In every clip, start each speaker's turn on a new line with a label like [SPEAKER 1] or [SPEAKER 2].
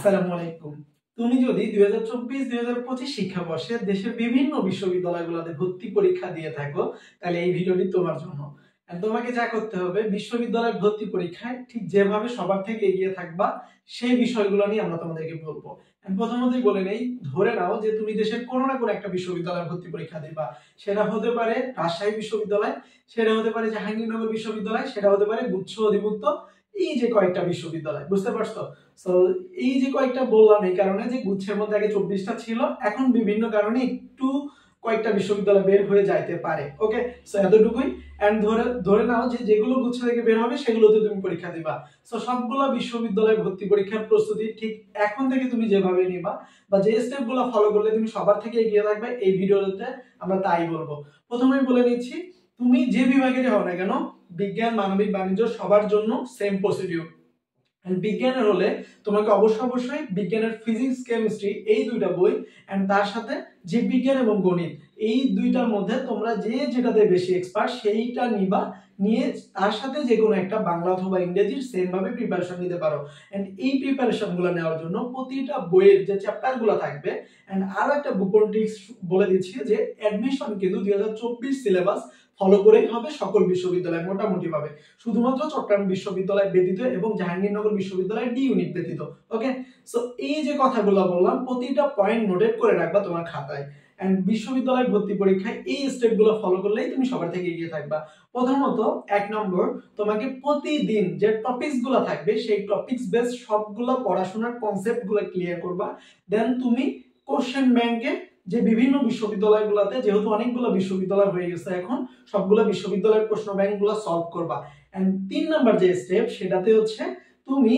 [SPEAKER 1] আসসালামু আলাইকুম। তুমি যদি 2024-2025 শিক্ষাবর্ষে দেশের বিভিন্ন বিশ্ববিদ্যালয়গুলোতে ভর্তি পরীক্ষা দিয়ে থাকো, তাহলে এই ভিডিওটি তোমার জন্য। তোমাকে যা করতে হবে, বিশ্ববিদ্যালয় ভর্তি পরীক্ষায় ঠিক যেভাবে সবার থেকে এগিয়ে থাকবা, সেই বিষয়গুলো নিয়ে আমরা তোমাদেরকে বলবো। প্রথমতই বলে নেই, ধরে নাও যে তুমি দেশের কোনো না কোনো একটা বিশ্ববিদ্যালয়ে ভর্তি পরীক্ষা দিবা। সেটা হতে পারে রাজশাহী বিশ্ববিদ্যালয়, সেটা হতে পারে জাহাঙ্গীরনগর বিশ্ববিদ্যালয়, সেটা হতে পারে গুচ্ছ অধিভুক্ত এই যে কয়েকটা বিশ্ববিদ্যালয়, বুঝতে পারছো? সো এই যে কয়েকটা বললাম এই কারণে যে গুচ্ছের মধ্যে আগে 24টা ছিল, এখন বিভিন্ন কারণে একটু কয়েকটা বিশ্ববিদ্যালয় বের হয়ে যাইতে পারে। ওকে, সো এতটুকুই। এন্ড ধরে ধরে নাও যে যেগুলো গুচ্ছ থেকে বের হবে সেগুলোতে তুমি পরীক্ষা দিবা। সো সবগুলো বিশ্ববিদ্যালয় ভর্তি পরীক্ষার প্রস্তুতি ঠিক এখন থেকে তুমি যেভাবে নিবা বা যে স্টেপগুলো ফলো করলে তুমি সবার থেকে এগিয়ে থাকবে, এই ভিডিওতে আমরা তাই বলবো। প্রথমেই বলে নিচ্ছি, তুমি যে বিভাগেরই হও না কেন, বিজ্ঞান, মানবিক, বাণিজ্য সবার জন্য সেম প্রসিডিউর। বিজ্ঞানের হলে তোমাকে অবশ্যই বিজ্ঞানের ফিজিক্স, কেমিস্ট্রি এই দুইটা বই এন্ড তার সাথে জীববিজ্ঞান এবং গণিত এই দুইটার মধ্যে তোমরা যে যেটাতে বেশি এক্সপার্ট সেইটা নিবা, নিয়ে তার সাথে যে কোনো একটা বাংলা অথবা ইংরেজির সেম ভাবে প্রিপারেশন নিতে পারো। এন্ড এই প্রিপারেশন গুলো নেওয়ার জন্য প্রতিটা বইয়ের যে চ্যাপ্টার গুলো থাকবে, এন্ড আরো একটা গোপন ট্রিক্স বলে দিচ্ছি যে অ্যাডমিশন কিন্তু 2024 সিলেবাস ফলো করেই হবে সকল বিশ্ববিদ্যালয় মোটামুটি ভাবে, শুধুমাত্র চট্টগ্রাম বিশ্ববিদ্যালয় ব্যতীত এবং জাহাঙ্গীরনগর বিশ্ববিদ্যালয় ডি ইউনিট ব্যতীত। ওকে, সো এই যে কথাগুলো বললাম প্রতিটা পয়েন্ট নোটেট করে রাখবা তোমার খাতায়। এন্ড বিশ্ববিদ্যালয় ভর্তি পরীক্ষায় এই স্টেপগুলো ফলো করলেই তুমি সবার থেকে এগিয়ে থাকবা। প্রথমত 1 নম্বর, তোমাকে প্রতিদিন যে টপিকস গুলো থাকবে সেই টপিকস বেস সবগুলো পড়াশোনার কনসেপ্ট গুলো ক্লিয়ার করবা। দেন তুমি কোশ্চেন ব্যাংকে যে বিভিন্ন বিশ্ববিদ্যালয়গুলোতে, যেহেতু অনেকগুলো বিশ্ববিদ্যালয় হয়ে গেছে এখন, সবগুলো বিশ্ববিদ্যালয়ের প্রশ্ন ব্যাংকগুলো সলভ করবা। এন্ড 3 নাম্বার যে স্টেপ সেটাতে হচ্ছে তুমি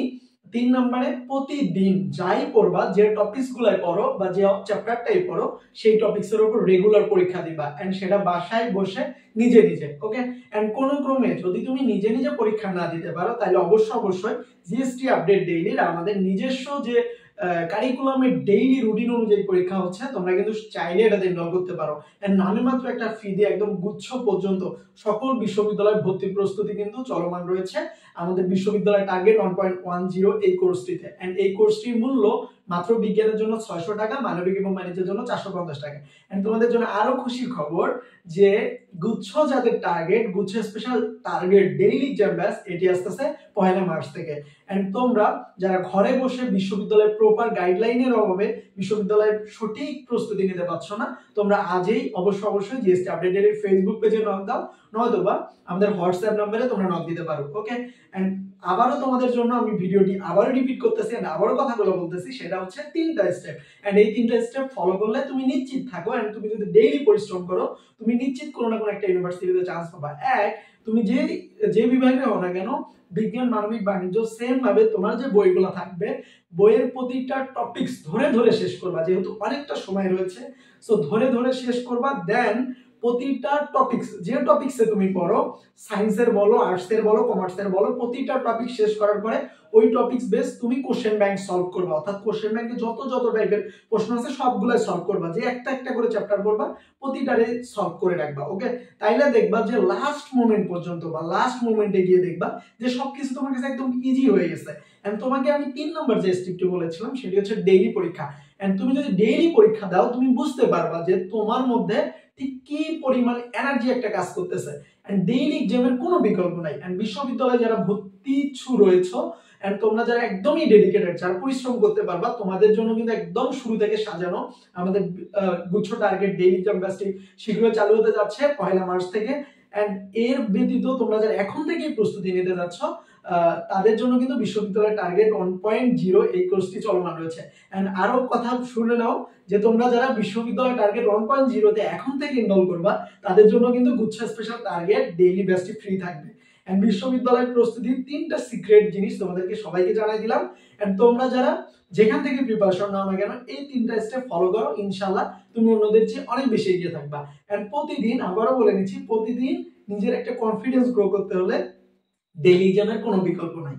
[SPEAKER 1] 3 নম্বরে প্রতিদিন যাই পড়বা, যে টপিকস গুলাই পড়ো বা যে চ্যাপ্টারটাই পড়ো, সেই টপিকস এর উপর রেগুলার পরীক্ষা দিবা এন্ড সেটা বাসায় বসে নিজে নিজে। ওকে, এন্ড কোন ক্রমে যদি তুমি নিজে নিজে পরীক্ষা না দিতে পারো, তাহলে অবশ্যই জিএসটি আপডেট ডেইলির আমাদের নিজস্ব যে কারিকুলামের ডেইলি রুটিন অনুযায়ী পরীক্ষা হচ্ছে, তোমরা কিন্তু চাইলে এটাতে এনরোল করতে পারো। এন্ড নামে মাত্র একটা ফি দিয়ে একদম গুচ্ছ পর্যন্ত সকল বিশ্ববিদ্যালয় ভর্তি প্রস্তুতি কিন্তু চলমান রয়েছে। আমাদের বিশ্ববিদ্যালয় টার্গেট 1.10 এই কোর্সটিতে। এন্ড এই কোর্সটির মূল্য মাত্র বিজ্ঞানের জন্য 600 টাকা, মানবিক এবং বাণিজ্যের জন্য 450 টাকা। এন্ড তোমাদের জন্য আরো খুশির খবর যে গুচ্ছ যাদের টার্গেট, গুচ্ছ special target daily exam batch, এটি আসতেছে 1 মার্চ থেকে। এন্ড তোমরা যারা ঘরে বসে বিশ্ববিদ্যালয়ের প্রপার গাইডলাইনের অভাবে বিশ্ববিদ্যালয়ের সঠিক প্রস্তুতি নিতে পারছো না, তোমরা আজই অবশ্যই জিএসটি আপডেটের ফেসবুক পেজে নক দাও, নয়তোবা আমাদের হোয়াটসঅ্যাপ নম্বরে তোমরা নক দিতে পারো। ওকে, এন্ড আবারও তোমাদের জন্য আমি ভিডিওটি আবারও রিপিট করতেছি এন্ড আবারও কথাগুলো বলতেছি, সেটা হচ্ছে 3টা স্টেপ। এন্ড এই 3টা স্টেপ ফলো করলে তুমি নিশ্চিত থাকো, এন্ড তুমি যদি ডেইলি পরিশ্রম করো, তুমি নিশ্চিত কোনো না কোনো একটা ইউনিভার্সিটিতে চান্স পাবা। তুমি যে বিভাগে হও না কেন, বিজ্ঞান, মানবিক, বাণিজ্য সেম ভাবে তোমার যে বইগুলো থাকবে, বইয়ের প্রতিটা টপিকস ধরে ধরে শেষ করবা, যেহেতু অনেকটা সময় রয়েছে। সো ধরে ধরে শেষ করবা। দেন প্রতিটা টপিকস, যে টপিকসে তুমি পড়ো, সায়েন্সের বলো, আর্টসের বলো, কমার্সের বলো, প্রতিটা টপিক শেষ করার পরে ওই টপিকস বেস তুমি কোশ্চেন ব্যাংক সলভ করবা। অর্থাৎ কোশ্চেন ব্যাংকে যত টাইপের প্রশ্ন আছে সবগুলাই সলভ করবা, যে একটা করে চ্যাপ্টার পড়বা, প্রতিটারে সলভ করে রাখবা। ওকে, তাইলে দেখবা যে লাস্ট মোমেন্ট পর্যন্ত বা লাস্ট মোমেন্টে গিয়ে দেখবা যে সবকিছু তোমার কাছে একদম ইজি হয়ে গেছে। এন্ড তোমাকে আমি 3 নম্বর যে স্টেপটি বলেছিলাম সেটি হচ্ছে ডেইলি পরীক্ষা। এন্ড তুমি যদি ডেইলি পরীক্ষা দাও, তুমি বুঝতে পারবা যে তোমার মধ্যে ঠিক কি পরিমাণ এনার্জি একটা কাজ করতেছে। এন্ড ডেইলি এক্সামের কোনো বিকল্প নাই। এন্ড বিশ্ববিদ্যালয়ে যারা ভর্তি রয়েছে এন্ড তোমরা যারা একদমই ডেডিকেটেড, যারা পরিশ্রম করতে পারবা, তোমাদের জন্য কিন্তু একদম শুরু থেকে সাজানো আমাদের গুচ্ছ টার্গেট ডেইলি এক্সাম ব্যাচটি শীঘ্রই চালু হতে যাচ্ছে 1 মার্চ থেকে। এন্ড এর ব্যতীত তোমরা যারা এখন থেকেই প্রস্তুতি নিতে যাচ্ছ, তাদের জন্য কিন্তু বিশ্ববিদ্যালয়ের টার্গেট 1.0 এই কোর্সটি চলমান রয়েছে। এন্ড আরো কথা শুনে নাও যে তোমরা যারা বিশ্ববিদ্যালয় টার্গেট 1.0 তে এখন থেকে এনরোল করবা, তাদের জন্য কিন্তু গুচ্ছ স্পেশাল টার্গেট ডেইলি ব্যাচটি ফ্রি থাকবে। এন্ড বিশ্ববিদ্যালয়ের প্রস্তুতির 3টা সিক্রেট জিনিস তোমাদেরকে সবাইকে জানাই দিলাম। এন্ড তোমরা যারা যেখান থেকে প্রিপারেশন নাও না কেন, এই 3টা স্টেপ ফলো করো, ইনশাআল্লাহ তুমি অন্যদের চেয়ে অনেক বেশি এগিয়ে থাকবা। এন্ড প্রতিদিন, আবারও বলে নিচ্ছি, প্রতিদিন নিজের একটা কনফিডেন্স গ্রো করতে হলে ডেইলি এক্সামের কোনো বিকল্প নাই।